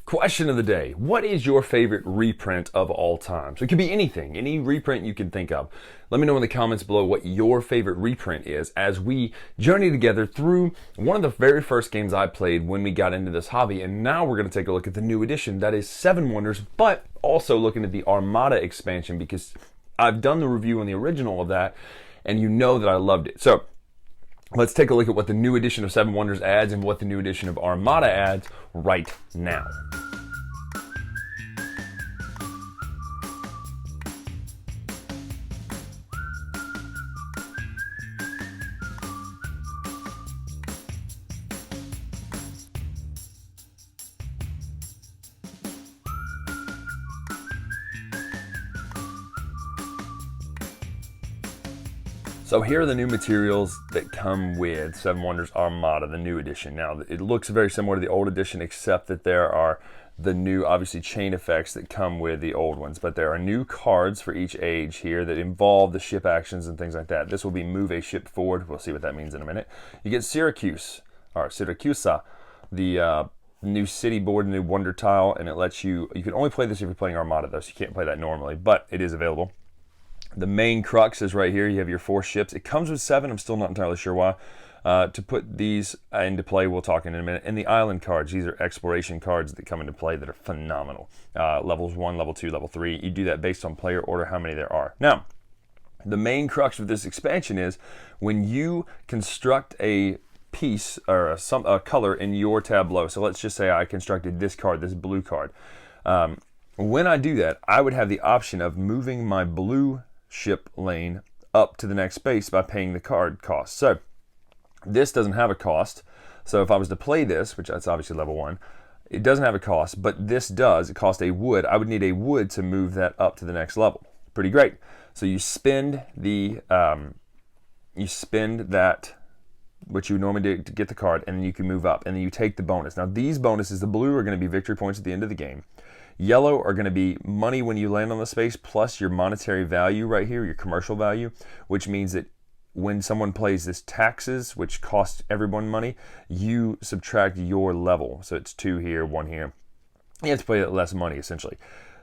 Question of the day. What is your favorite reprint of all time? So it could be anything, any reprint you can think of. Let me know in the comments below what your favorite reprint is as we journey together through one of the very first games I played when we got into this hobby. And now we're going to take a look at the new edition, that is Seven Wonders, but also looking at the Armada expansion because I've done the review on the original of that and you know that I loved it. So let's take a look at what the new edition of Seven Wonders adds and what the new edition of Armada adds right now. So here are the new materials that come with Seven Wonders Armada, the new edition. Now, it looks very similar to the old edition, except that there are the new, obviously, chain effects that come with the old ones. But there are new cards for each age here that involve the ship actions and things like that. This will be move a ship forward. We'll see what that means in a minute. You get Syracusa, the new city board, new wonder tile, and it lets you can only play this if you're playing Armada, though, so you can't play that normally, but it is available. The main crux is right here. You have your 4 ships. It comes with 7. I'm still not entirely sure why. To put these into play, we'll talk in a minute. And the island cards, these are exploration cards that come into play that are phenomenal. Levels 1, level 2, level 3. You do that based on player order, how many there are. Now, the main crux of this expansion is when you construct a piece or a color in your tableau. So let's just say I constructed this card, this blue card. When I do that, I would have the option of moving my blue ship lane up to the next space by paying the card cost. So this doesn't have a cost. So if I was to play this, which that's obviously level 1, it doesn't have a cost, but this does. It costs a wood. I would need a wood to move that up to the next level. Pretty great. So you spend that which you would normally do to get the card, and then you can move up, and then you take the bonus. Now these bonuses, the blue are going to be victory points at the end of the game. Yellow are going to be money when you land on the space plus your monetary value right here, your commercial value, which means that when someone plays this taxes, which costs everyone money, you subtract your level. So it's 2 here, 1 here. You have to play less money, essentially.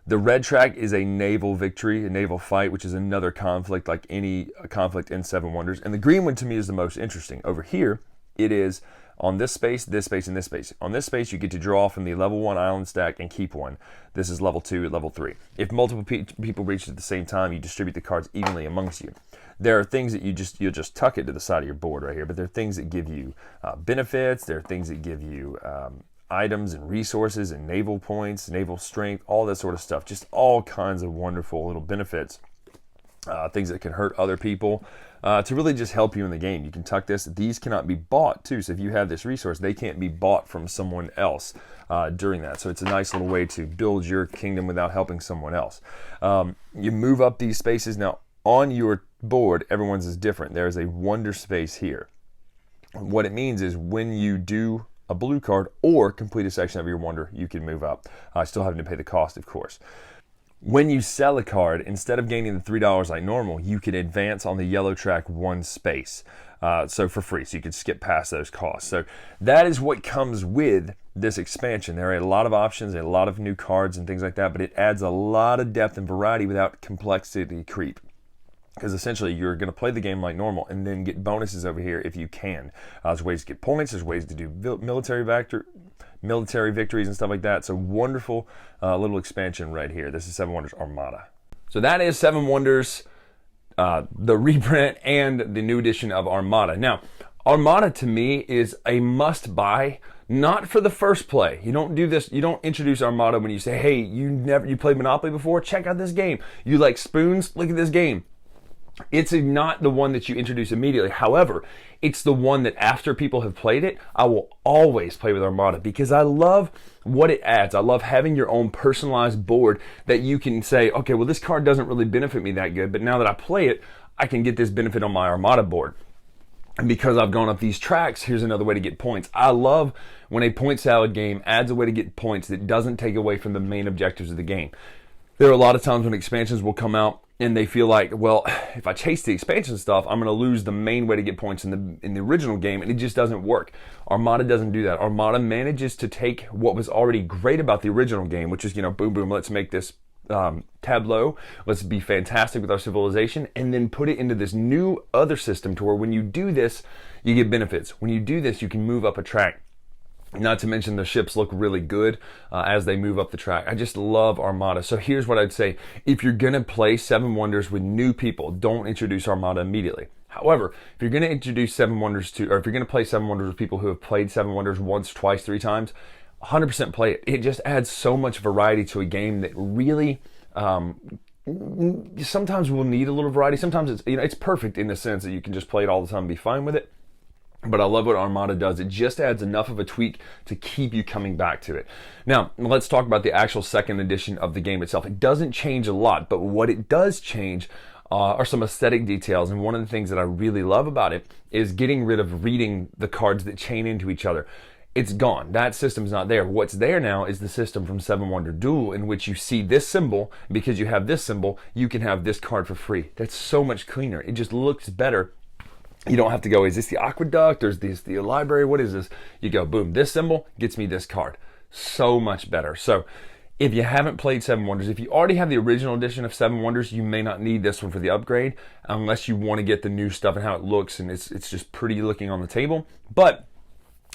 The red track is a naval victory, a naval fight, which is another conflict like any conflict in Seven Wonders. And the green one to me is the most interesting. Over here, it is on this space, and this space. On this space, you get to draw from the level 1 island stack and keep one. This is level 2 at level 3. If multiple people reach it at the same time, you distribute the cards evenly amongst you. There are things that you'll just tuck it to the side of your board right here, but there are things that give you benefits. There are things that give you items and resources and naval points, naval strength, all that sort of stuff. Just all kinds of wonderful little benefits. Things that can hurt other people to really just help you in the game. You can tuck this. These cannot be bought too. So if you have this resource, they can't be bought from someone else during that. So it's a nice little way to build your kingdom without helping someone else. You move up these spaces. Now on your board, everyone's is different. There's a wonder space here. What it means is when you do a blue card or complete a section of your wonder, you can move up. Still having to pay the cost, of course. When you sell a card, instead of gaining the $3 like normal, you can advance on the yellow track 1 space. So for free, so you could skip past those costs. So that is what comes with this expansion. There are a lot of options, a lot of new cards and things like that, but it adds a lot of depth and variety without complexity creep. Because essentially you're going to play the game like normal and then get bonuses over here if you can. There's ways to get points, there's ways to do military victories and stuff like that. So wonderful little expansion right here. This is Seven Wonders Armada. So that is Seven Wonders, the reprint and the new edition of Armada. Now, Armada to me is a must buy, not for the first play. You don't do this, you don't introduce Armada when you say, hey, you played Monopoly before? Check out this game. You like spoons? Look at this game. It's not the one that you introduce immediately. However, it's the one that after people have played it, I will always play with Armada because I love what it adds. I love having your own personalized board that you can say, okay, well, this card doesn't really benefit me that good, but now that I play it, I can get this benefit on my Armada board. And because I've gone up these tracks, here's another way to get points. I love when a point salad game adds a way to get points that doesn't take away from the main objectives of the game. There are a lot of times when expansions will come out and they feel like, well, if I chase the expansion stuff, I'm going to lose the main way to get points in the original game, and it just doesn't work. Armada doesn't do that. Armada manages to take what was already great about the original game, which is, boom, boom, let's make this tableau, let's be fantastic with our civilization, and then put it into this new other system to where when you do this, you get benefits. When you do this, you can move up a track. Not to mention the ships look really good as they move up the track. I just love Armada. So here's what I'd say. If you're going to play Seven Wonders with new people, don't introduce Armada immediately. However, if you're going to introduce Seven Wonders or if you're going to play Seven Wonders with people who have played Seven Wonders once, twice, 3 times, 100% play it. It just adds so much variety to a game that really... sometimes we'll need a little variety. Sometimes it's perfect in the sense that you can just play it all the time and be fine with it. But I love what Armada does. It just adds enough of a tweak to keep you coming back to it. Now, let's talk about the actual second edition of the game itself. It doesn't change a lot, but what it does change are some aesthetic details. And one of the things that I really love about it is getting rid of reading the cards that chain into each other. It's gone. That system's not there. What's there now is the system from Seven Wonder Duel, in which you see this symbol. Because you have this symbol, you can have this card for free. That's so much cleaner. It just looks better. You don't have to go, is this the aqueduct, or is this the library, what is this? You go, boom, this symbol gets me this card. So much better. So if you haven't played Seven Wonders, if you already have the original edition of Seven Wonders, you may not need this one for the upgrade, unless you want to get the new stuff and how it looks, and it's just pretty looking on the table. But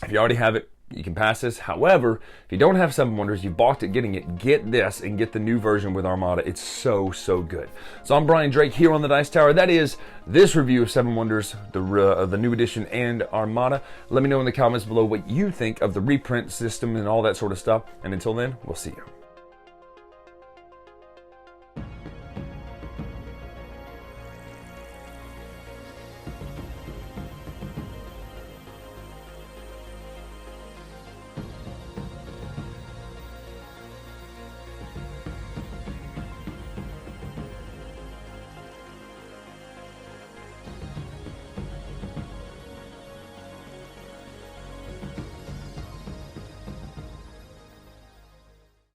if you already have it, you can pass this. However, if you don't have Seven Wonders, you balked at getting it, get this and get the new version with Armada. It's so, so good. So I'm Brian Drake here on the Dice Tower. That is this review of Seven Wonders, the new edition and Armada. Let me know in the comments below what you think of the reprint system and all that sort of stuff. And until then, we'll see you.